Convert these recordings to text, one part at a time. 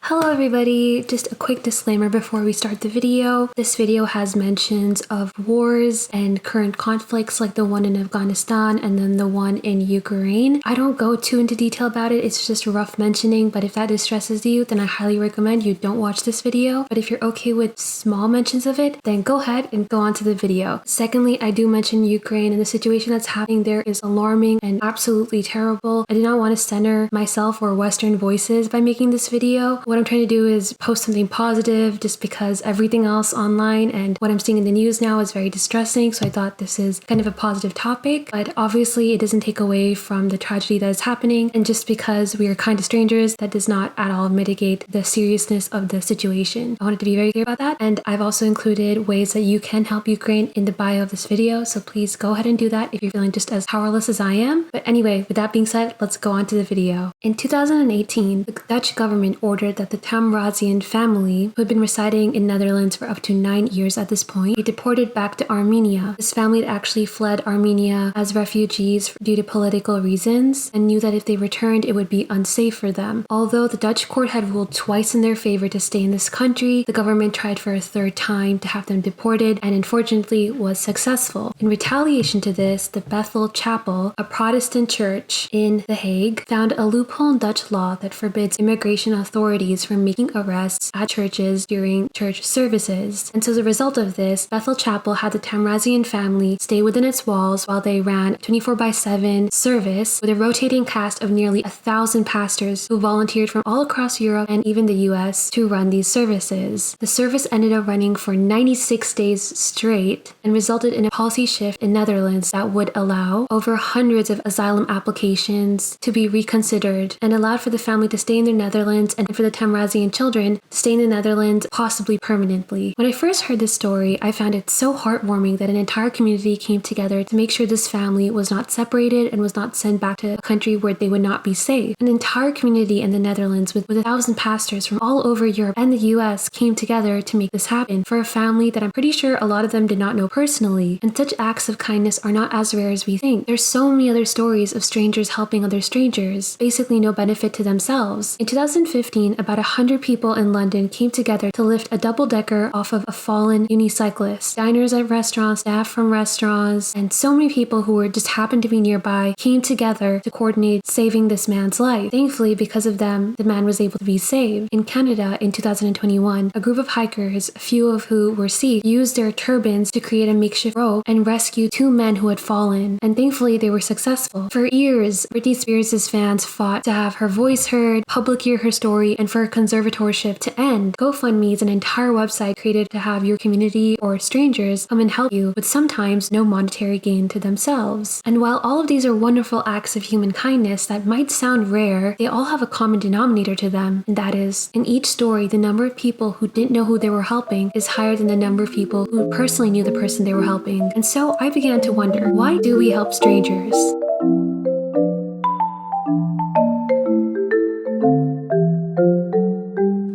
Hello everybody, just a quick disclaimer before we start the video. This video has mentions of wars and current conflicts like the one in Afghanistan and then the one in Ukraine. I don't go too into detail about it, it's just rough mentioning, but if that distresses you, then I highly recommend you don't watch this video. But if you're okay with small mentions of it, then go ahead and go on to the video. Secondly, I do mention Ukraine and the situation that's happening there is alarming and absolutely terrible. I do not want to center myself or Western voices by making this video. What I'm trying to do is post something positive just because everything else online and what I'm seeing in the news now is very distressing. So I thought this is kind of a positive topic, but obviously it doesn't take away from the tragedy that is happening. And just because we are kind of strangers, that does not at all mitigate the seriousness of the situation. I wanted to be very clear about that. And I've also included ways that you can help Ukraine in the bio of this video. So please go ahead and do that if you're feeling just as powerless as I am. But anyway, with that being said, let's go on to the video. In 2018, the Dutch government ordered that the Tamrazian family, who had been residing in Netherlands for up to 9 years at this point, be deported back to Armenia. This family had actually fled Armenia as refugees due to political reasons and knew that if they returned, it would be unsafe for them. Although the Dutch court had ruled twice in their favor to stay in this country, the government tried for a third time to have them deported and unfortunately was successful. In retaliation to this, the Bethel Chapel, a Protestant church in The Hague, found a loophole in Dutch law that forbids immigration authorities from making arrests at churches during church services. And so as a result of this, Bethel Chapel had the Tamrazian family stay within its walls while they ran a 24/7 service with a rotating cast of nearly 1,000 pastors who volunteered from all across Europe and even the US to run these services. The service ended up running for 96 days straight and resulted in a policy shift in Netherlands that would allow over hundreds of asylum applications to be reconsidered and allowed for the family to stay in the Netherlands and for the Tamrazian children to stay in the Netherlands possibly permanently. When I first heard this story, I found it so heartwarming that an entire community came together to make sure this family was not separated and was not sent back to a country where they would not be safe. An entire community in the Netherlands with 1,000 pastors from all over Europe and the US came together to make this happen for a family that I'm pretty sure a lot of them did not know personally. And such acts of kindness are not as rare as we think. There's so many other stories of strangers helping other strangers, basically no benefit to themselves. In 2015, about 100 people in London came together to lift a double-decker off of a fallen unicyclist. Diners at restaurants, staff from restaurants, and so many people who were just happened to be nearby came together to coordinate saving this man's life. Thankfully, because of them, the man was able to be saved. In Canada in 2021, a group of hikers, a few of who were Sikh, used their turbans to create a makeshift rope and rescue 2 men who had fallen. And thankfully, they were successful. For years, Britney Spears' fans fought to have her voice heard, public hear her story, and for conservatorship to end. GoFundMe is an entire website created to have your community or strangers come and help you with sometimes no monetary gain to themselves. And while all of these are wonderful acts of human kindness that might sound rare, they all have a common denominator to them, and that is, in each story, the number of people who didn't know who they were helping is higher than the number of people who personally knew the person they were helping. And so I began to wonder, why do we help strangers?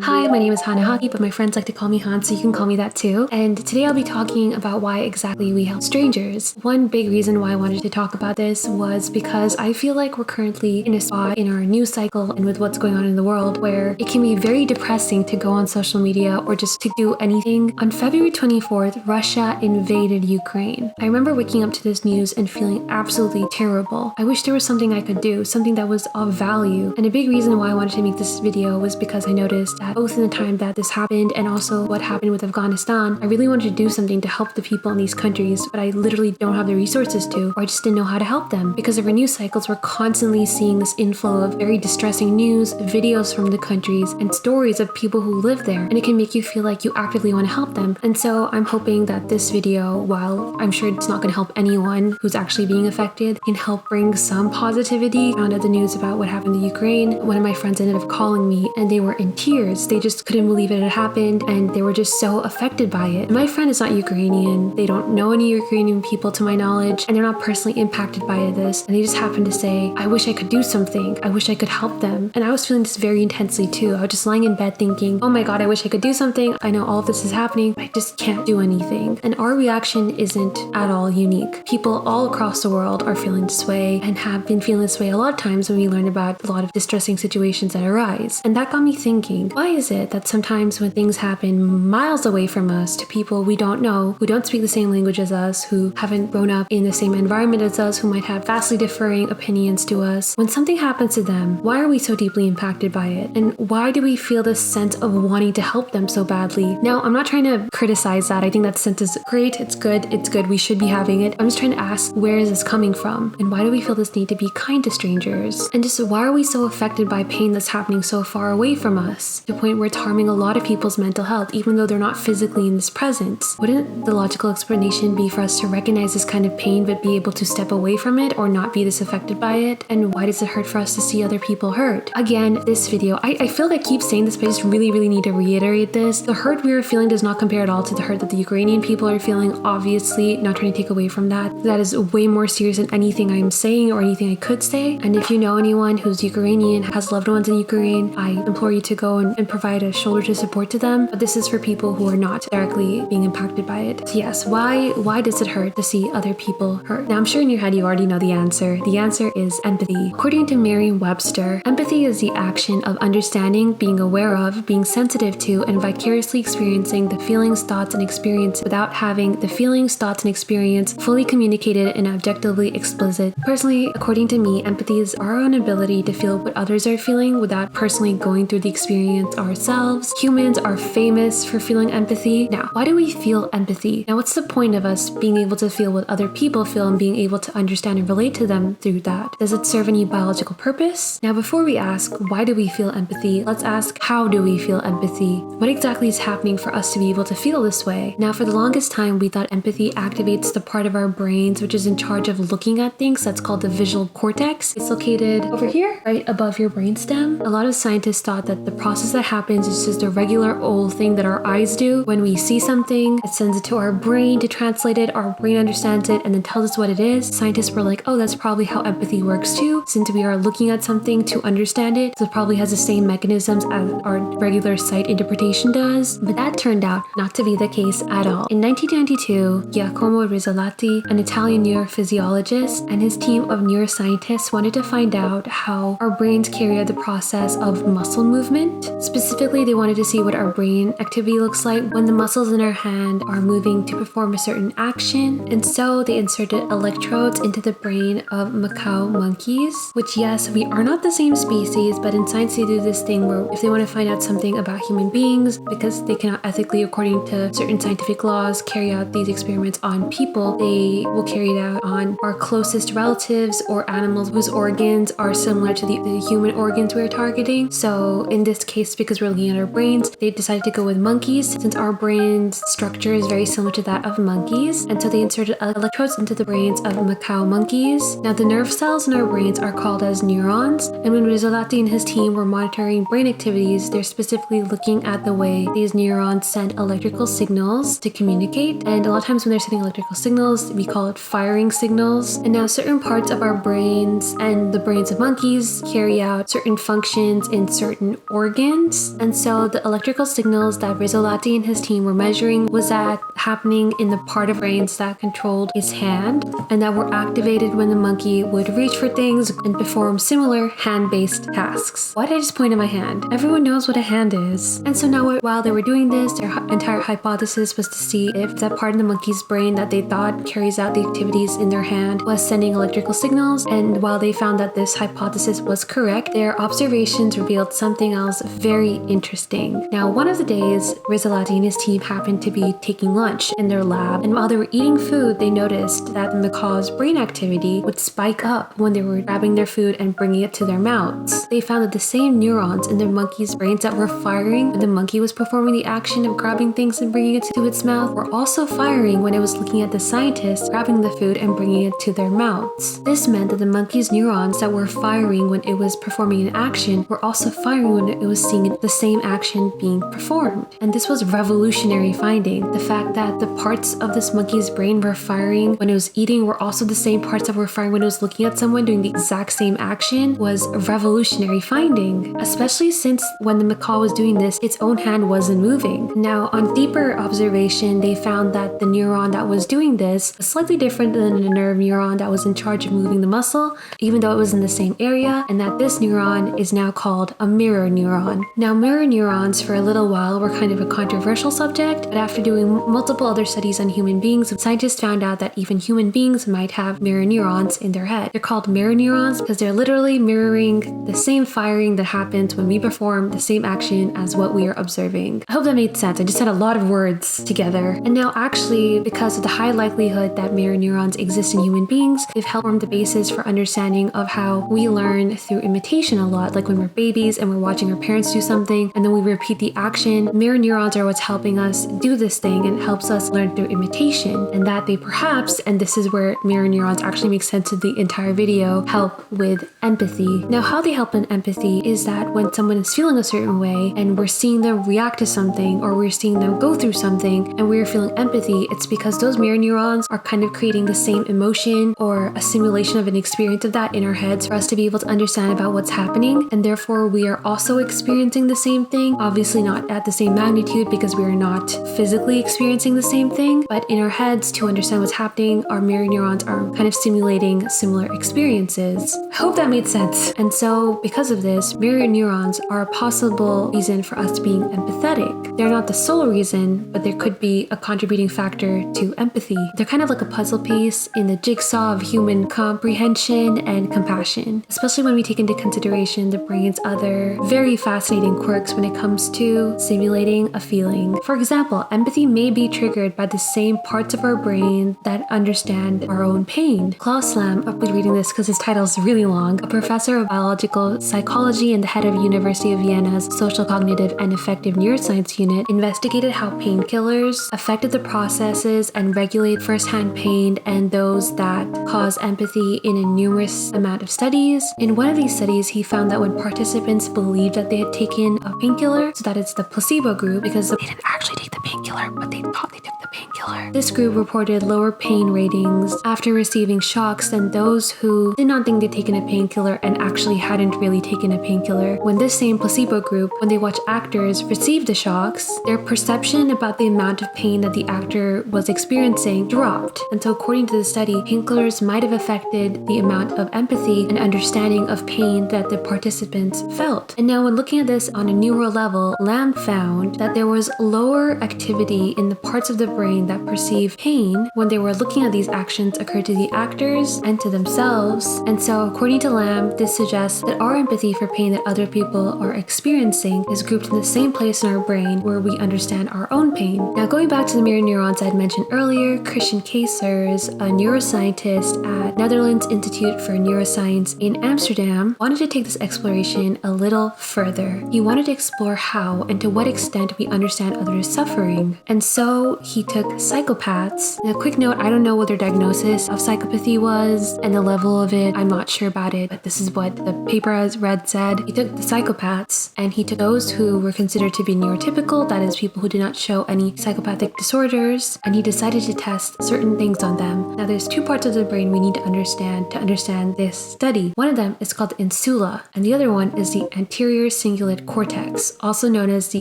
Hi, my name is Hana Haki, but my friends like to call me Han, so you can call me that too. And today I'll be talking about why exactly we help strangers. One big reason why I wanted to talk about this was because I feel like we're currently in a spot in our news cycle and with what's going on in the world where it can be very depressing to go on social media or just to do anything. On February 24th, Russia invaded Ukraine. I remember waking up to this news and feeling absolutely terrible. I wish there was something I could do, something that was of value. And a big reason why I wanted to make this video was because I noticed that both in the time that this happened and also what happened with Afghanistan, I really wanted to do something to help the people in these countries, but I literally don't have the resources to, or I just didn't know how to help them. Because of our news cycles, we're constantly seeing this inflow of very distressing news, videos from the countries, and stories of people who live there, and it can make you feel like you actively want to help them. And so I'm hoping that this video, while I'm sure it's not going to help anyone who's actually being affected, can help bring some positivity. I found out the news about what happened to Ukraine. One of my friends ended up calling me, and they were in tears. They just just couldn't believe it had happened, and they were just so affected by it. And my friend is not Ukrainian. They don't know any Ukrainian people to my knowledge, and they're not personally impacted by this. And they just happened to say, I wish I could do something. I wish I could help them. And I was feeling this very intensely too. I was just lying in bed thinking, oh my God, I wish I could do something. I know all of this is happening, but I just can't do anything. And our reaction isn't at all unique. People all across the world are feeling this way and have been feeling this way a lot of times when we learn about a lot of distressing situations that arise. And that got me thinking, why is it that sometimes when things happen miles away from us to people we don't know, who don't speak the same language as us, who haven't grown up in the same environment as us, who might have vastly differing opinions to us, when something happens to them, why are we so deeply impacted by it? And why do we feel this sense of wanting to help them so badly? Now, I'm not trying to criticize that. I think that sense is great. It's good. We should be having it. I'm just trying to ask, where is this coming from? And why do we feel this need to be kind to strangers? And just why are we so affected by pain that's happening so far away from us, to the point where it's harming a lot of people's mental health, even though they're not physically in this presence? Wouldn't the logical explanation be for us to recognize this kind of pain, but be able to step away from it or not be this affected by it? And why does it hurt for us to see other people hurt? Again, this video, I feel like I keep saying this, but I just really need to reiterate this. The hurt we are feeling does not compare at all to the hurt that the Ukrainian people are feeling. Obviously, not trying to take away from that. That is way more serious than anything I'm saying or anything I could say. And if you know anyone who's Ukrainian, has loved ones in Ukraine, I implore you to go and provide a shoulder to support to them. But this is for people who are not directly being impacted by it. So yes, why does it hurt to see other people hurt? Now, I'm sure in your head you already know the answer. The answer is empathy. According to Merriam-Webster, empathy is the action of understanding, being aware of, being sensitive to, and vicariously experiencing the feelings, thoughts, and experience without having the feelings, thoughts, and experience fully communicated and objectively explicit. Personally, according to me, empathy is our own ability to feel what others are feeling without personally going through the experience ourselves. Humans are famous for feeling empathy. Now, why do we feel empathy? Now, what's the point of us being able to feel what other people feel and being able to understand and relate to them through that? Does it serve any biological purpose? Now, before we ask, why do we feel empathy? Let's ask, how do we feel empathy? What exactly is happening for us to be able to feel this way? Now, for the longest time, we thought empathy activates the part of our brains which is in charge of looking at things. That's called the visual cortex. It's located over here, right above your brainstem. A lot of scientists thought that the process that happens is just a regular old thing that our eyes do. When we see something, it sends it to our brain to translate it. Our brain understands it and then tells us what it is. Scientists were like, oh, that's probably how empathy works too, since we are looking at something to understand it. So it probably has the same mechanisms as our regular sight interpretation does. But that turned out not to be the case at all. In 1992, Giacomo Rizzolatti, an Italian neurophysiologist, and his team of neuroscientists wanted to find out how our brains carry out the process of muscle movement. Specifically, they wanted to see what our brain activity looks like when the muscles in our hand are moving to perform a certain action. And so they inserted electrodes into the brain of macaque monkeys, which, yes, we are not the same species, but in science they do this thing where if they want to find out something about human beings, because they cannot ethically, according to certain scientific laws, carry out these experiments on people, they will carry it out on our closest relatives or animals whose organs are similar to the human organs we're targeting. So in this case, because we're looking at our brains, they decided to go with monkeys since our brain's structure is very similar to that of monkeys. And so they inserted electrodes into the brains of macaque monkeys. Now, the nerve cells in our brains are called as neurons. And when Rizzolatti and his team were monitoring brain activities, they're specifically looking at the way these neurons send electrical signals to communicate. And a lot of times when they're sending electrical signals, we call it firing signals. And now certain parts of our brains and the brains of monkeys carry out certain functions in certain organs. And so the electrical signals that Rizzolatti and his team were measuring was that happening in the part of brains that controlled his hand and that were activated when the monkey would reach for things and perform similar hand-based tasks. Why did I just point at my hand? Everyone knows what a hand is. And so now while they were doing this, their entire hypothesis was to see if that part of the monkey's brain that they thought carries out the activities in their hand was sending electrical signals. And while they found that this hypothesis was correct, their observations revealed something else very interesting. Now, one of the days, Rizzolatti and his team happened to be taking lunch in their lab, and while they were eating food, they noticed that the macaque's brain activity would spike up when they were grabbing their food and bringing it to their mouths. They found that the same neurons in the monkey's brains that were firing when the monkey was performing the action of grabbing things and bringing it to its mouth were also firing when it was looking at the scientists grabbing the food and bringing it to their mouths. This meant that the monkey's neurons that were firing when it was performing an action were also firing when it was seeing the same action being performed. And this was revolutionary finding. The fact that the parts of this monkey's brain were firing when it was eating were also the same parts that were firing when it was looking at someone doing the exact same action was a revolutionary finding, especially since when the macaw was doing this, its own hand wasn't moving. Now, on deeper observation, they found that the neuron that was doing this was slightly different than the nerve neuron that was in charge of moving the muscle, even though it was in the same area, and that this neuron is now called a mirror neuron. Now, mirror neurons for a little while were kind of a controversial subject, but after doing multiple other studies on human beings, scientists found out that even human beings might have mirror neurons in their head. They're called mirror neurons because they're literally mirroring the same firing that happens when we perform the same action as what we are observing. I hope that made sense. I just said a lot of words together. And now actually, because of the high likelihood that mirror neurons exist in human beings, they've helped form the basis for understanding of how we learn through imitation a lot, like when we're babies and we're watching our parents do something and then we repeat the action. Mirror neurons are what's helping us do this thing and helps us learn through imitation, and that they perhaps, and this is where mirror neurons actually make sense of the entire video, help with empathy. Now, how they help in empathy is that when someone is feeling a certain way and we're seeing them react to something or we're seeing them go through something and we're feeling empathy, it's because those mirror neurons are kind of creating the same emotion or a simulation of an experience of that in our heads for us to be able to understand about what's happening, and therefore we are also experiencing the same thing, obviously not at the same magnitude because we are not physically experiencing the same thing, but in our heads to understand what's happening, our mirror neurons are kind of simulating similar experiences. I hope that made sense. And so because of this, mirror neurons are a possible reason for us being empathetic. They're not the sole reason, but there could be a contributing factor to empathy. They're kind of like a puzzle piece in the jigsaw of human comprehension and compassion, especially when we take into consideration the brain's other very fascinating quirks when it comes to simulating a feeling. For example, empathy may be triggered by the same parts of our brain that understand our own pain. Klaus Lamb, I'll be reading this because his title is really long, a professor of biological psychology and the head of University of Vienna's Social Cognitive and Affective Neuroscience Unit, investigated how painkillers affected the processes and regulate firsthand pain and those that cause empathy in a numerous amount of studies. In one of these studies, he found that when participants believed that they had taken a painkiller, so that it's the placebo group, because they didn't actually take the painkiller, but they thought they took the painkiller. This group reported lower pain ratings after receiving shocks than those who did not think they'd taken a painkiller and actually hadn't really taken a painkiller. When this same placebo group, when they watched actors receive the shocks, their perception about the amount of pain that the actor was experiencing dropped. And so according to the study, painkillers might have affected the amount of empathy and understanding of pain that the participants felt. And now when looking at this on a neural level, Lamb found that there was lower activity in the parts of the brain that perceive pain when they were looking at these actions occur to the actors and to themselves. And so according to Lamb, this suggests that our empathy for pain that other people are experiencing is grouped in the same place in our brain where we understand our own pain. Now going back to the mirror neurons I had mentioned earlier, Christian Keysers, a neuroscientist at Netherlands Institute for Neuroscience in Amsterdam, wanted to take this exploration a little further. He wanted to explore how and to what extent we understand others' suffering. And so he took psychopaths. And a quick note, I don't know what their diagnosis of psychopathy was and the level of it. I'm not sure about it, but this is what the paper I read said. He took the psychopaths and he took those who were considered to be neurotypical, that is people who did not show any psychopathic disorders, and he decided to test certain things on them. Now there's two parts of the brain we need to understand this study. One of them is called the insula, and the other one is the anterior cingulate cortex, also known as the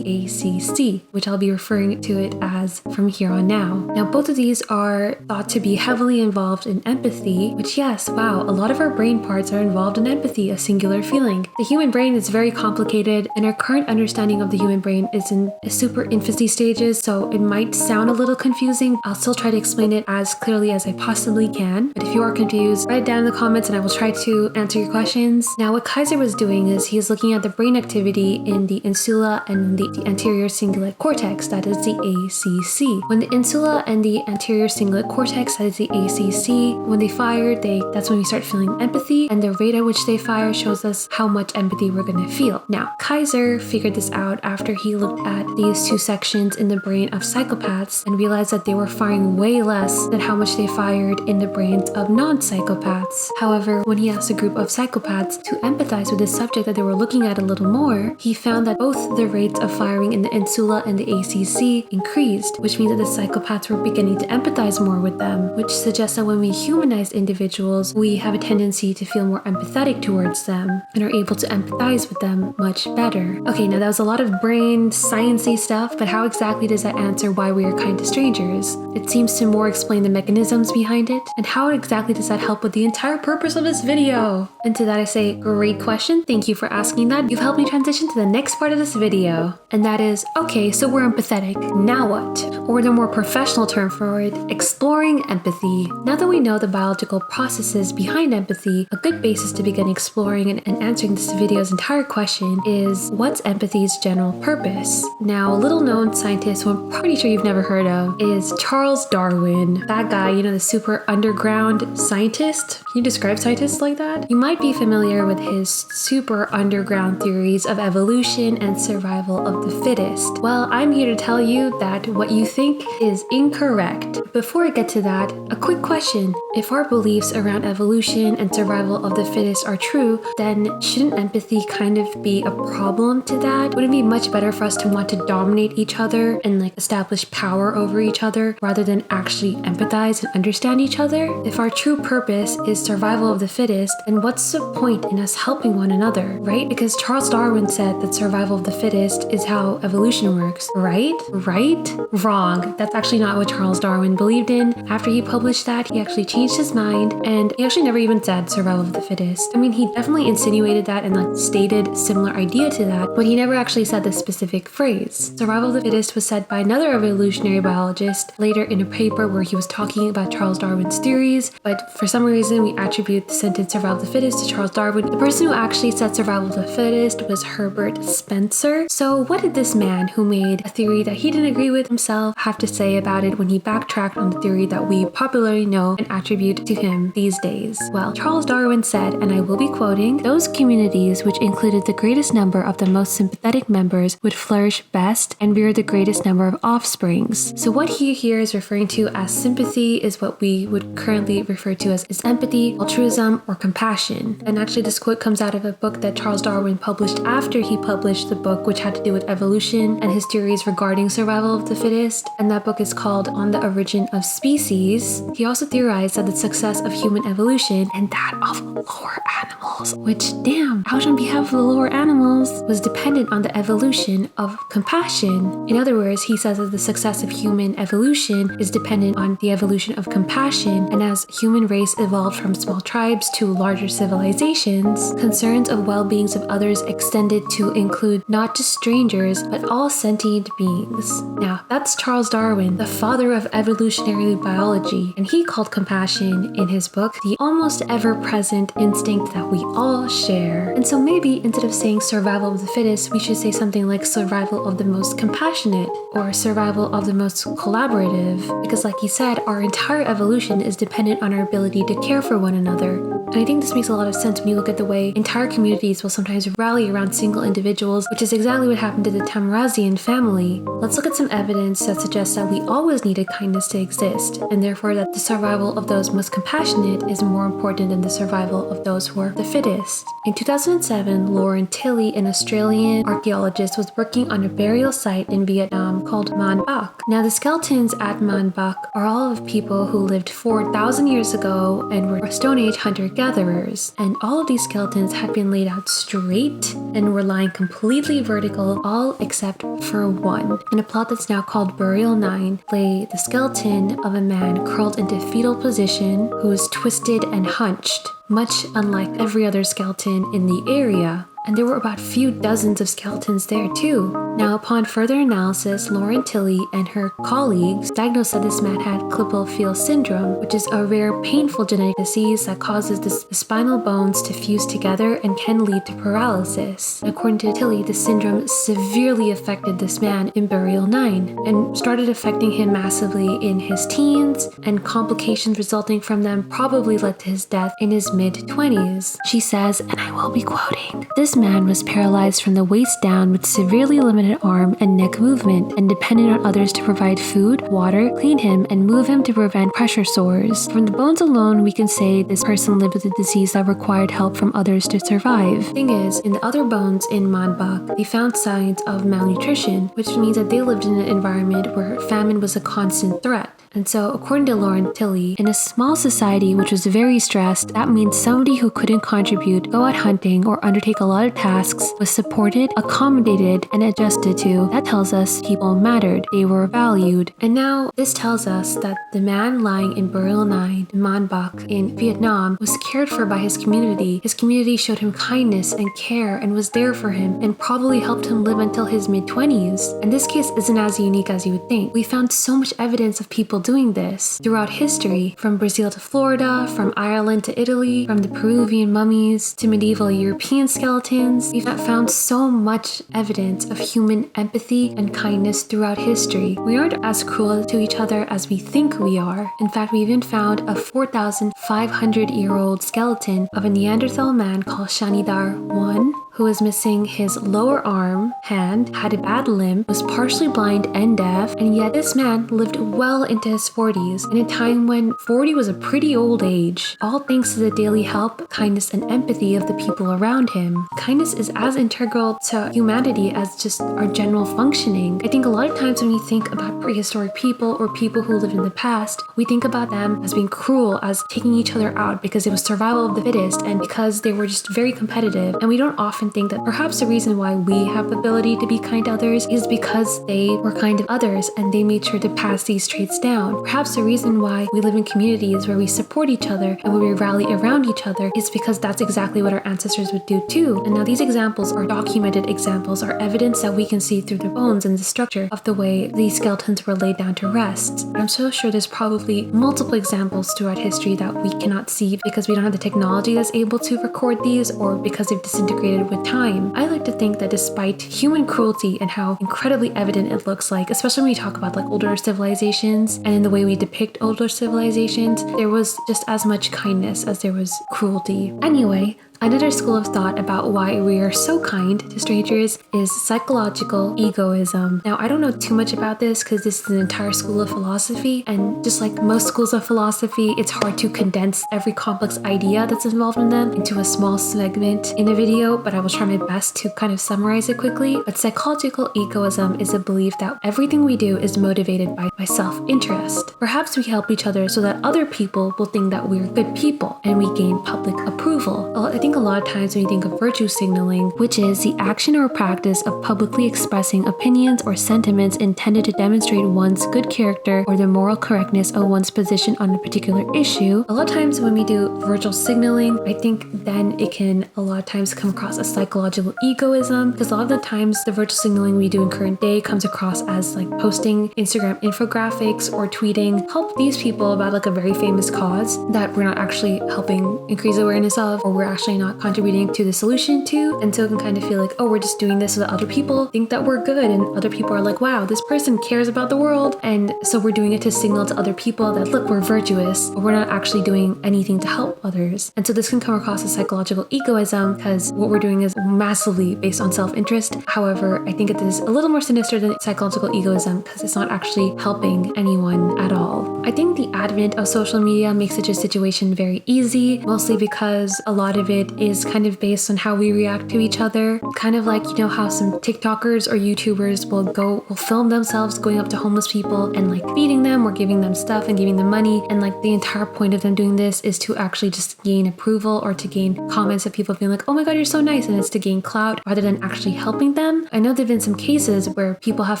ACC, which I'll be referring to it as from here on now. Now both of these are thought to be heavily involved in empathy, which yes, wow, a lot of our brain parts are involved in empathy, a singular feeling. The human brain is very complicated, and our current understanding of the human brain is in super infancy stages, so it might sound a little confusing. I'll still try to explain it as clearly as I possibly can, but if you are confused, write it down in the comments and I will try to answer your questions. Now what Kaiser was doing is he is looking at the brain activity in the insula and the anterior cingulate cortex, that is the ACC. When the insula insula and the anterior cingulate cortex, that is the ACC. When they fire, that's when we start feeling empathy, and the rate at which they fire shows us how much empathy we're going to feel. Now, Kaiser figured this out after he looked at these two sections in the brain of psychopaths and realized that they were firing way less than how much they fired in the brains of non-psychopaths. However, when he asked a group of psychopaths to empathize with the subject that they were looking at a little more, he found that both the rates of firing in the insula and the ACC increased, which means that the psychopaths were beginning to empathize more with them, which suggests that when we humanize individuals, we have a tendency to feel more empathetic towards them and are able to empathize with them much better. Okay, now that was a lot of brain sciencey stuff, but how exactly does that answer why we are kind to strangers? It seems to more explain the mechanisms behind it, and how exactly does that help with the entire purpose of this video? And to that I say, great question, thank you for asking that. You've helped me transition to the next part of this video, and that is, okay, so we're empathetic, now what? Or the more professional term for it, exploring empathy. Now that we know the biological processes behind empathy, a good basis to begin exploring and answering this video's entire question is, what's empathy's general purpose? Now, a little known scientist who I'm pretty sure you've never heard of is Charles Darwin. That guy, you know, the super underground scientist. Can you describe scientists like that? You might be familiar with his super underground theories of evolution and survival of the fittest. Well, I'm here to tell you that what you think is incorrect. Before I get to that, a quick question. If our beliefs around evolution and survival of the fittest are true, then shouldn't empathy kind of be a problem to that? Wouldn't it be much better for us to want to dominate each other and like establish power over each other rather than actually empathize and understand each other? If our true purpose is survival of the fittest, then what's the point in us helping one another, right? Because Charles Darwin said that survival of the fittest is how evolution works, right? Right? Wrong. That's actually not what Charles Darwin believed in. After he published that, he actually changed his mind, and he actually never even said survival of the fittest. I mean, he definitely insinuated that and like stated similar idea to that, but he never actually said the specific phrase. Survival of the fittest was said by another evolutionary biologist later in a paper where he was talking about Charles Darwin's theories, but for some reason we attribute the sentence survival of the fittest to Charles Darwin. The person who actually said survival of the fittest was Herbert Spencer. So what did this man who made a theory that he didn't agree with himself have to say about it when he backtracked on the theory that we popularly know and attribute to him these days? Well, Charles Darwin said, and I will be quoting, "Those communities which included the greatest number of the most sympathetic members would flourish best and rear the greatest number of offsprings." So what he here is referring to as sympathy is what we would currently refer to as empathy, altruism, or compassion. And actually this quote comes out of a book that Charles Darwin published after he published the book which had to do with evolution and his theories regarding survival of the fittest, and that book is called On the Origin of Species. He also theorized that the success of human evolution and that of lower animals, which damn, ouch on behalf of the lower animals, was dependent on the evolution of compassion. In other words, he says that the success of human evolution is dependent on the evolution of compassion, and as human race evolved from small tribes to larger civilizations, concerns of well-beings of others extended to include not just strangers, but all sentient beings. Now, that's Charles Darwin, the father of evolutionary biology, and he called compassion in his book the almost ever-present instinct that we all share. And so maybe instead of saying survival of the fittest, we should say something like survival of the most compassionate or survival of the most collaborative, because like he said, our entire evolution is dependent on our ability to care for one another. And I think this makes a lot of sense when you look at the way entire communities will sometimes rally around single individuals, which is exactly what happened to the Tamrazian family. Let's look at some evidence that suggests that we always needed kindness to exist, and therefore that the survival of those most compassionate is more important than the survival of those who are the fittest. In 2007, Lauren Tilley, an Australian archaeologist, was working on a burial site in Vietnam called Man Bach. Now the skeletons at Man Bach are all of people who lived 4,000 years ago and were Stone Age hunter-gatherers, and all of these skeletons had been laid out straight and were lying completely vertical, all except for one. In a plot that's now called Burial 9, lay the skeleton of a man curled into fetal position who was twisted and hunched, much unlike every other skeleton in the area. and there were about a few dozens of skeletons there too. Now, upon further analysis, Lauren Tilley and her colleagues diagnosed that this man had Klippel-Feil syndrome, which is a rare, painful genetic disease that causes the spinal bones to fuse together and can lead to paralysis. According to Tilley, the syndrome severely affected this man in Burial 9 and started affecting him massively in his teens, and complications resulting from them probably led to his death in his mid-20s. She says, and I will be quoting, "This man was paralyzed from the waist down with severely limited arm and neck movement and depended on others to provide food, water, clean him, and move him to prevent pressure sores. From the bones alone, we can say this person lived with a disease that required help from others to survive." Thing is, in the other bones in Manbach, they found signs of malnutrition, which means that they lived in an environment where famine was a constant threat. And so, according to Lauren Tilley, in a small society which was very stressed, that means somebody who couldn't contribute, go out hunting, or undertake a lot of tasks was supported, accommodated, and adjusted to. That tells us people mattered, they were valued. And now, this tells us that the man lying in Burial 9 in Manbach in Vietnam was cared for by his community. His community showed him kindness and care and was there for him and probably helped him live until his mid-20s. And this case isn't as unique as you would think. We found so much evidence of people doing this throughout history, from Brazil to Florida, from Ireland to Italy, from the Peruvian mummies to medieval European skeletons. We've found so much evidence of human empathy and kindness throughout history. We aren't as cruel to each other as we think we are. In fact, we even found a 4,500-year-old skeleton of a Neanderthal man called Shanidar I, who was missing his lower arm, hand, had a bad limb, was partially blind and deaf, and yet this man lived well into his 40s, in a time when 40 was a pretty old age, all thanks to the daily help, kindness, and empathy of the people around him. Kindness is as integral to humanity as just our general functioning. I think a lot of times when we think about prehistoric people or people who lived in the past, we think about them as being cruel, as taking each other out because it was survival of the fittest, and because they were just very competitive, and we don't often think that perhaps the reason why we have the ability to be kind to others is because they were kind to others and they made sure to pass these traits down. Perhaps the reason why we live in communities where we support each other and where we rally around each other is because that's exactly what our ancestors would do too. And now these examples are documented examples, are evidence that we can see through the bones and the structure of the way these skeletons were laid down to rest. I'm so sure there's probably multiple examples throughout history that we cannot see because we don't have the technology that's able to record these, or because they've disintegrated with time. I like to think that despite human cruelty and how incredibly evident it looks like, especially when we talk about like older civilizations and in the way we depict older civilizations, there was just as much kindness as there was cruelty. Anyway, another school of thought about why we are so kind to strangers is psychological egoism. Now, I don't know too much about this because this is an entire school of philosophy, and just like most schools of philosophy, it's hard to condense every complex idea that's involved in them into a small segment in a video, but I will try my best to kind of summarize it quickly. But psychological egoism is a belief that everything we do is motivated by self-interest. Perhaps we help each other so that other people will think that we're good people and we gain public approval. I think a lot of times when you think of virtue signaling, which is the action or practice of publicly expressing opinions or sentiments intended to demonstrate one's good character or the moral correctness of one's position on a particular issue, a lot of times when we do virtual signaling, I think then it can a lot of times come across as psychological egoism, because a lot of the times the virtual signaling we do in current day comes across as like posting Instagram infographics or tweeting help these people about like a very famous cause that we're not actually helping increase awareness of, or we're actually not contributing to the solution to. And so it can kind of feel like, oh, we're just doing this so that other people think that we're good, and other people are like, wow, this person cares about the world, and so we're doing it to signal to other people that look, we're virtuous, but we're not actually doing anything to help others. And so this can come across as psychological egoism because what we're doing is massively based on self-interest. However, I think it is a little more sinister than psychological egoism because it's not actually helping anyone at all. I think the advent of social media makes such a situation very easy, mostly because a lot of it is kind of based on how we react to each other. Kind of like, you know, how some TikTokers or YouTubers will film themselves going up to homeless people and like feeding them or giving them stuff and giving them money. And like the entire point of them doing this is to actually just gain approval or to gain comments of people being like, oh my God, you're so nice. And it's to gain clout rather than actually helping them. I know there've been some cases where people have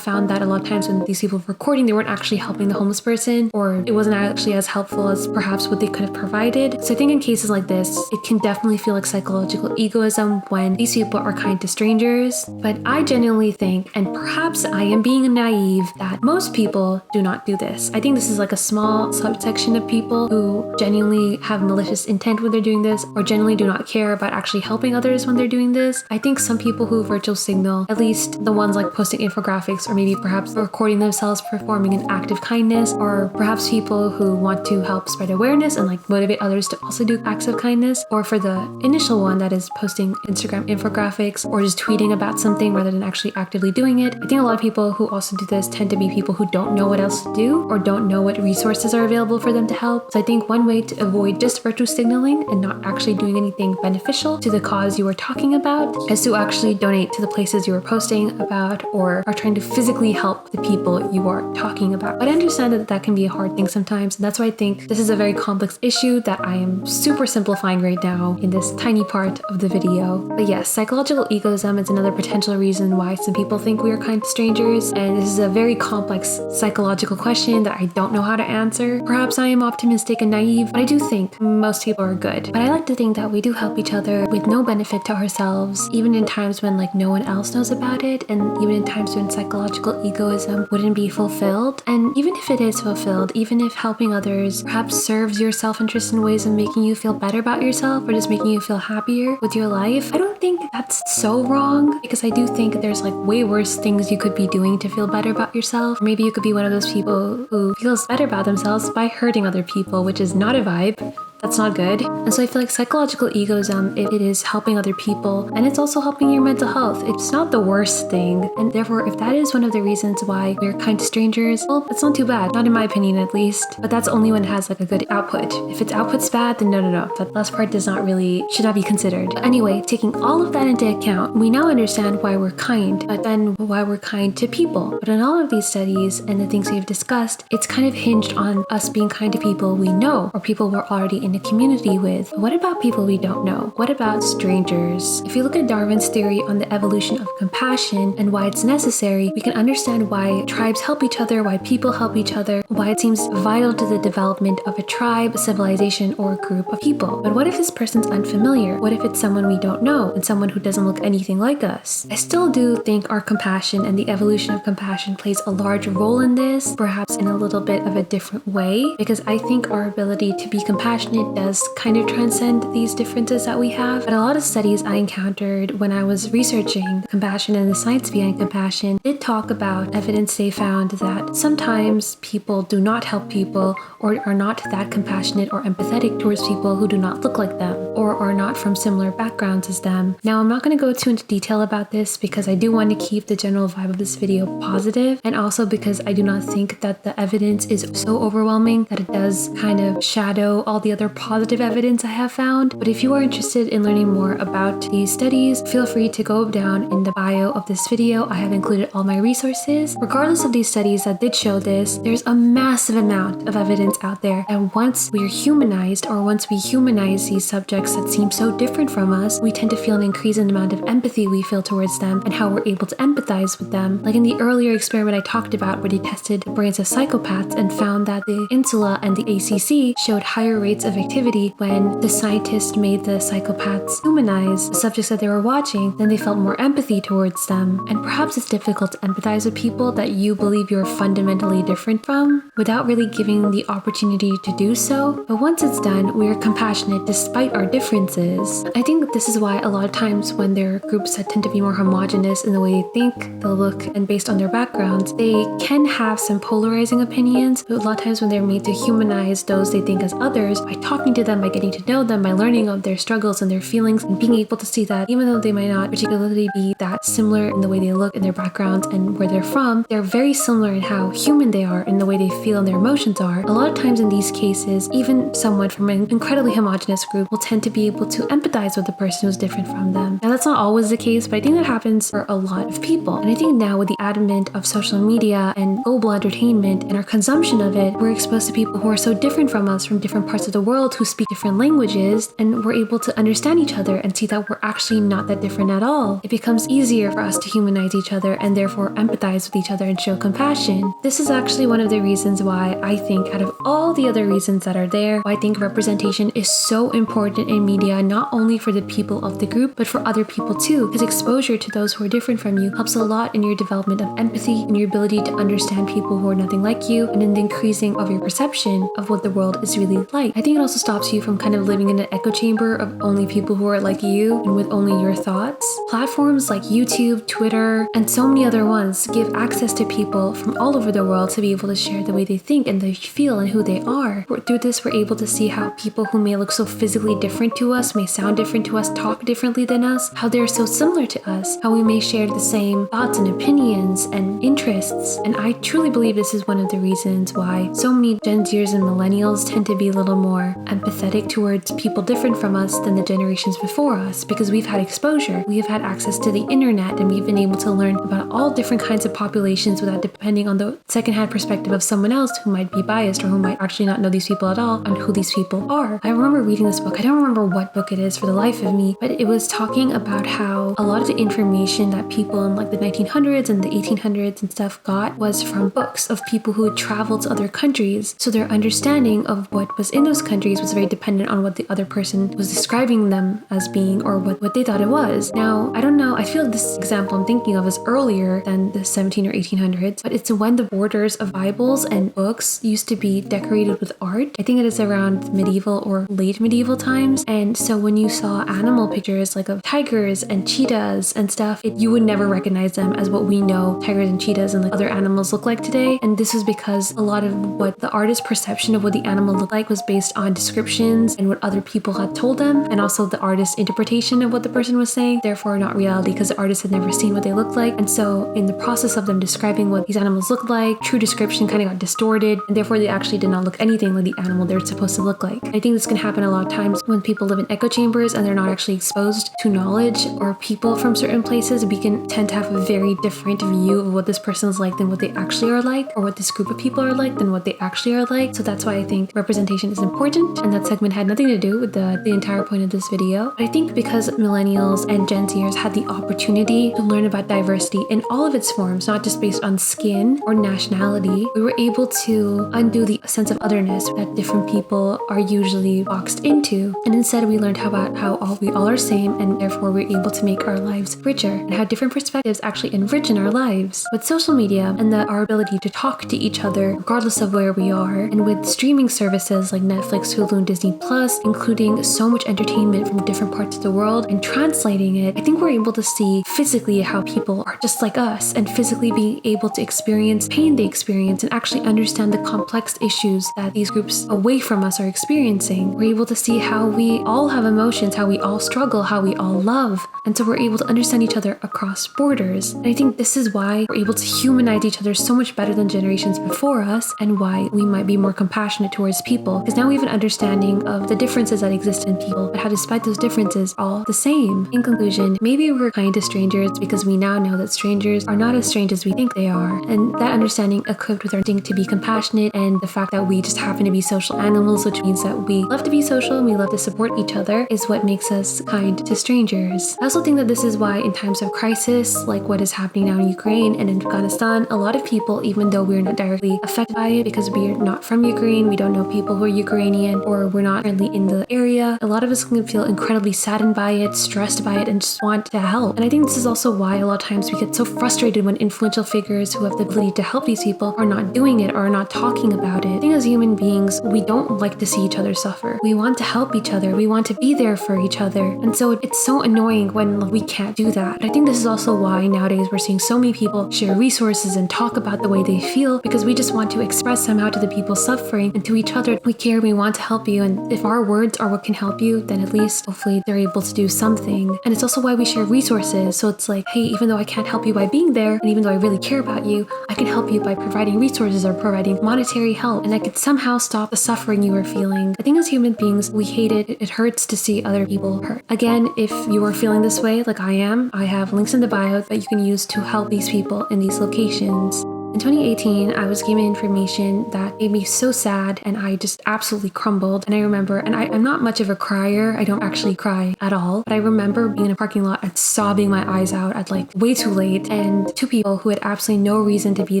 found that a lot of times when these people were recording, they weren't actually helping the homeless person, or it wasn't actually as helpful as perhaps what they could have provided. So I think in cases like this, it can definitely feel feel like psychological egoism when these people are kind to strangers. But I genuinely think, and perhaps I am being naive, that most people do not do this. I think this is like a small subsection of people who genuinely have malicious intent when they're doing this, or genuinely do not care about actually helping others when they're doing this. I think some people who virtual signal, at least the ones like posting infographics or maybe perhaps recording themselves performing an act of kindness, or perhaps people who want to help spread awareness and like motivate others to also do acts of kindness, or for the initial one that is posting Instagram infographics or just tweeting about something rather than actually actively doing it. I think a lot of people who also do this tend to be people who don't know what else to do or don't know what resources are available for them to help. So I think one way to avoid just virtue signaling and not actually doing anything beneficial to the cause you are talking about is to actually donate to the places you are posting about or are trying to physically help the people you are talking about. But I understand that that can be a hard thing sometimes, and that's why I think this is a very complex issue that I am super simplifying right now in this tiny part of the video. But yes, psychological egoism is another potential reason why some people think we are kind to strangers, and this is a very complex psychological question that I don't know how to answer. Perhaps I am optimistic and naive, but I do think most people are good. But I like to think that we do help each other with no benefit to ourselves, even in times when like no one else knows about it, and even in times when psychological egoism wouldn't be fulfilled. And even if it is fulfilled, even if helping others perhaps serves your self-interest in ways of making you feel better about yourself or just making you feel happier with your life, I don't think that's so wrong, because I do think there's like way worse things you could be doing to feel better about yourself. Or maybe you could be one of those people who feels better about themselves by hurting other people, which is not a vibe. That's not good. And so I feel like psychological egoism, it is helping other people, and it's also helping your mental health. It's not the worst thing. And therefore, if that is one of the reasons why we're kind to strangers, well, it's not too bad. Not in my opinion, at least. But that's only when it has like a good output. If its output's bad, then no. That last part should not be considered. But anyway, taking all of that into account, we now understand why we're kind, but then why we're kind to people. But in all of these studies and the things we've discussed, it's kind of hinged on us being kind to people we know, or people we're already in a community with. But what about people we don't know? What about strangers? If you look at Darwin's theory on the evolution of compassion and why it's necessary, we can understand why tribes help each other, why people help each other, why it seems vital to the development of a tribe, a civilization, or a group of people. But what if this person's unfamiliar? What if it's someone we don't know and someone who doesn't look anything like us? I still do think our compassion and the evolution of compassion plays a large role in this, perhaps in a little bit of a different way, because I think our ability to be compassionate does kind of transcend these differences that we have. But a lot of studies I encountered when I was researching compassion and the science behind compassion did talk about evidence they found that sometimes people do not help people or are not that compassionate or empathetic towards people who do not look like them or are not from similar backgrounds as them. Now, I'm not going to go too into detail about this because I do want to keep the general vibe of this video positive, and also because I do not think that the evidence is so overwhelming that it does kind of shadow all the other positive evidence I have found. But if you are interested in learning more about these studies, feel free to go down in the bio of this video. I have included all my resources. Regardless of these studies that did show this, there's a massive amount of evidence out there, and once we are humanized, or once we humanize these subjects that seem so different from us, we tend to feel an increased amount of empathy we feel towards them and how we're able to empathize with them. Like in the earlier experiment I talked about where they tested the brains of psychopaths and found that the insula and the ACC showed higher rates of activity when the scientists made the psychopaths humanize the subjects that they were watching, then they felt more empathy towards them. And perhaps it's difficult to empathize with people that you believe you're fundamentally different from without really giving the opportunity to do so. But once it's done, we are compassionate despite our differences. I think that this is why a lot of times when there are groups that tend to be more homogenous in the way they think, they'll look, and based on their backgrounds, they can have some polarizing opinions. But a lot of times when they're made to humanize those they think as others, by talking to them, by getting to know them, by learning of their struggles and their feelings, and being able to see that even though they might not particularly be that similar in the way they look and their backgrounds and where they're from, they're very similar in how human they are and the way they feel and their emotions are. A lot of times in these cases, even someone from an incredibly homogenous group will tend to be able to empathize with the person who's different from them. Now, that's not always the case, but I think that happens for a lot of people. And I think now with the advent of social media and global entertainment and our consumption of it, we're exposed to people who are so different from us from different parts of the world world who speak different languages, and we're able to understand each other and see that we're actually not that different at all. It becomes easier for us to humanize each other and therefore empathize with each other and show compassion. This is actually one of the reasons why I think, out of all the other reasons that are there, why I think representation is so important in media, not only for the people of the group, but for other people too, because exposure to those who are different from you helps a lot in your development of empathy and your ability to understand people who are nothing like you, and in the increasing of your perception of what the world is really like. I think it also stops you from kind of living in an echo chamber of only people who are like you and with only your thoughts. Platforms like YouTube, Twitter, and so many other ones give access to people from all over the world to be able to share the way they think and they feel and who they are. Through this, we're able to see how people who may look so physically different to us, may sound different to us, talk differently than us, how they're so similar to us, how we may share the same thoughts and opinions and interests. And I truly believe this is one of the reasons why so many Gen Zers and millennials tend to be a little more empathetic towards people different from us than the generations before us, because we've had exposure, we have had access to the internet, and we've been able to learn about all different kinds of populations without depending on the secondhand perspective of someone else who might be biased or who might actually not know these people at all on who these people are. I remember reading this book, I don't remember what book it is for the life of me, but it was talking about how a lot of the information that people in like the 1900s and the 1800s and stuff got was from books of people who had traveled to other countries, so their understanding of what was in those countries was very dependent on what the other person was describing them as being or what they thought it was. Now, I don't know, I feel this example I'm thinking of is earlier than the 17 or 1800s, but it's when the borders of Bibles and books used to be decorated with art. I think it is around medieval or late medieval times, and so when you saw animal pictures like of tigers and cheetahs and stuff, you would never recognize them as what we know tigers and cheetahs and like other animals look like today. And this was because a lot of what the artist's perception of what the animal looked like was based on descriptions and what other people had told them, and also the artist's interpretation of what the person was saying, therefore not reality, because the artist had never seen what they looked like. And so in the process of them describing what these animals looked like, true description kind of got distorted, and therefore they actually did not look anything like the animal they were supposed to look like. I think this can happen a lot of times when people live in echo chambers and they're not actually exposed to knowledge or people from certain places. We can tend to have a very different view of what this person is like than what they actually are like, or what this group of people are like than what they actually are like. So that's why I think representation is important, and that segment had nothing to do with the entire point of this video. But I think because millennials and Gen Zers had the opportunity to learn about diversity in all of its forms, not just based on skin or nationality, we were able to undo the sense of otherness that different people are usually boxed into, and instead we learned about how we all are same, and therefore we're able to make our lives richer and how different perspectives actually enrich in our lives. With social media and our ability to talk to each other regardless of where we are, and with streaming services like Netflix, Hulu, and Disney Plus, including so much entertainment from different parts of the world and translating it, I think we're able to see physically how people are just like us, and physically being able to experience pain they experience and actually understand the complex issues that these groups away from us are experiencing. We're able to see how we all have emotions, how we all struggle, how we all love, and so we're able to understand each other across borders. And I think this is why we're able to humanize each other so much better than generations before us, and why we might be more compassionate towards people, because now we have an understanding of the differences that exist in people, but how despite those differences all the same. In conclusion, maybe we're kind to strangers because we now know that strangers are not as strange as we think they are, and that understanding equipped with our instinct to be compassionate and the fact that we just happen to be social animals, which means that we love to be social and we love to support each other, is what makes us kind to strangers. I also think that this is why in times of crisis, like what is happening now in Ukraine and in Afghanistan, a lot of people, even though we're not directly affected by it because we are not from Ukraine, we don't know people who are Ukrainian, or we're not currently in the area, a lot of us can feel incredibly saddened by it, stressed by it, and just want to help. And I think this is also why a lot of times we get so frustrated when influential figures who have the ability to help these people are not doing it or are not talking about it. I think as human beings, we don't like to see each other suffer. We want to help each other. We want to be there for each other. And so it's so annoying when we can't do that. But I think this is also why nowadays we're seeing so many people share resources and talk about the way they feel, because we just want to express somehow to the people suffering and to each other, we care, we want to help you. And if our words are what can help you, then at least hopefully they're able to do something. And it's also why we share resources. So it's like, hey, even though I can't help you by being there, and even though I really care about you, I can help you by providing resources or providing monetary help, and I could somehow stop the suffering you are feeling. I think as human beings, we hate it. It hurts to see other people hurt. Again, if you are feeling this way like I am, I have links in the bio that you can use to help these people in these locations. In 2018, I was given information that made me so sad and I just absolutely crumbled. And I remember, and I'm not much of a crier. I don't actually cry at all. But I remember being in a parking lot and sobbing my eyes out at like way too late. And two people who had absolutely no reason to be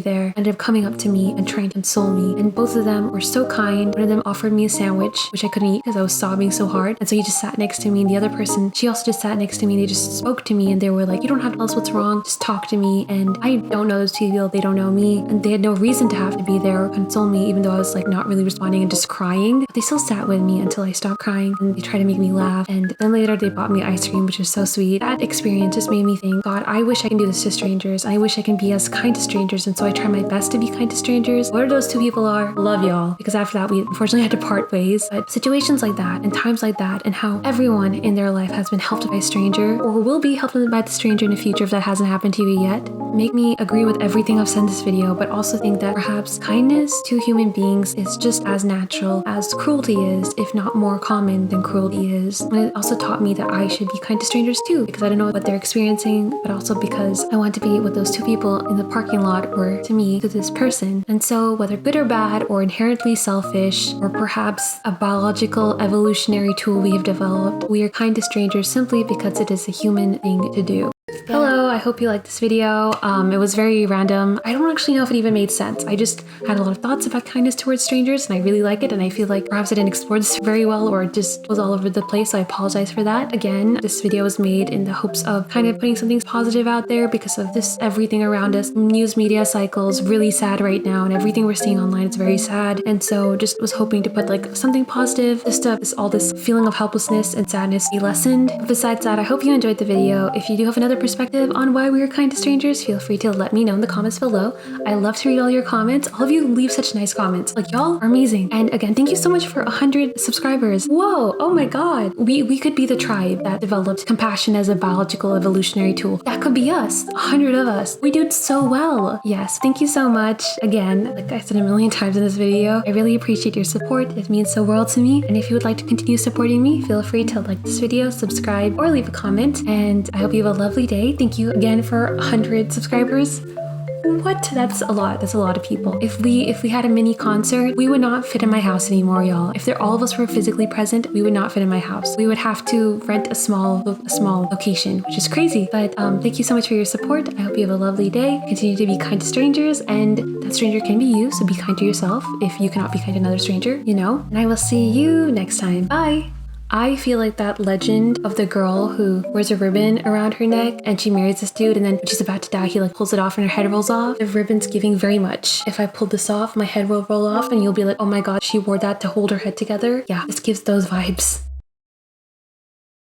there ended up coming up to me and trying to console me. And both of them were so kind. One of them offered me a sandwich, which I couldn't eat because I was sobbing so hard. And so he just sat next to me. And the other person, she also just sat next to me. They just spoke to me and they were like, you don't have to tell us what's wrong. Just talk to me. And I don't know those two people. They don't know me. And they had no reason to have to be there or console me, even though I was like not really responding and just crying. But they still sat with me until I stopped crying and they tried to make me laugh. And then later they bought me ice cream, which was so sweet. That experience just made me think, God, I wish I can do this to strangers. I wish I can be as kind to strangers. And so I try my best to be kind to strangers. Whatever those two people are, love y'all. Because after that, we unfortunately had to part ways. But situations like that and times like that and how everyone in their life has been helped by a stranger or will be helped by the stranger in the future if that hasn't happened to you yet, make me agree with everything I've said in this video, but also think that perhaps kindness to human beings is just as natural as cruelty is, if not more common than cruelty is. And it also taught me that I should be kind to strangers too, because I don't know what they're experiencing, but also because I want to be what those two people in the parking lot were to me, to this person. And so whether good or bad or inherently selfish or perhaps a biological evolutionary tool we have developed, we are kind to strangers simply because it is a human thing to do. Hello, I hope you liked this video. It was very random. I don't actually know if it even made sense. I just had a lot of thoughts about kindness towards strangers and I really like it, and I feel like perhaps I didn't explore this very well or it just was all over the place, so I apologize for that. Again, this video was made in the hopes of kind of putting something positive out there because of this everything around us. News media cycles really sad right now and everything we're seeing online is very sad, and so just was hoping to put like something positive, just to all this feeling of helplessness and sadness be lessened. But besides that, I hope you enjoyed the video. If you do have another perspective on why we are kind to strangers, feel free to let me know in the comments below. I love to read all your comments. All of you leave such nice comments. Like, y'all are amazing. And again, thank you so much for 100 subscribers. Whoa, oh my god. We could be the tribe that developed compassion as a biological evolutionary tool. That could be us. 100 of us. We did so well. Yes, thank you so much. Again, like I said a million times in this video, I really appreciate your support. It means the world to me. And if you would like to continue supporting me, feel free to like this video, subscribe, or leave a comment. And I hope you have a lovely day. Thank you again for 100 subscribers. What? That's a lot. That's a lot of people. If we had a mini concert, we would not fit in my house anymore, y'all. If all of us were physically present, we would not fit in my house. We would have to rent a small location, which is crazy. But thank you so much for your support. I hope you have a lovely day. Continue to be kind to strangers, and that stranger can be you, so be kind to yourself if you cannot be kind to another stranger, you know? And I will see you next time. Bye! I feel like that legend of the girl who wears a ribbon around her neck and she marries this dude, and then when she's about to die, he like pulls it off and her head rolls off. The ribbon's giving very much. If I pull this off, my head will roll off and you'll be like, oh my god, she wore that to hold her head together. Yeah, this gives those vibes.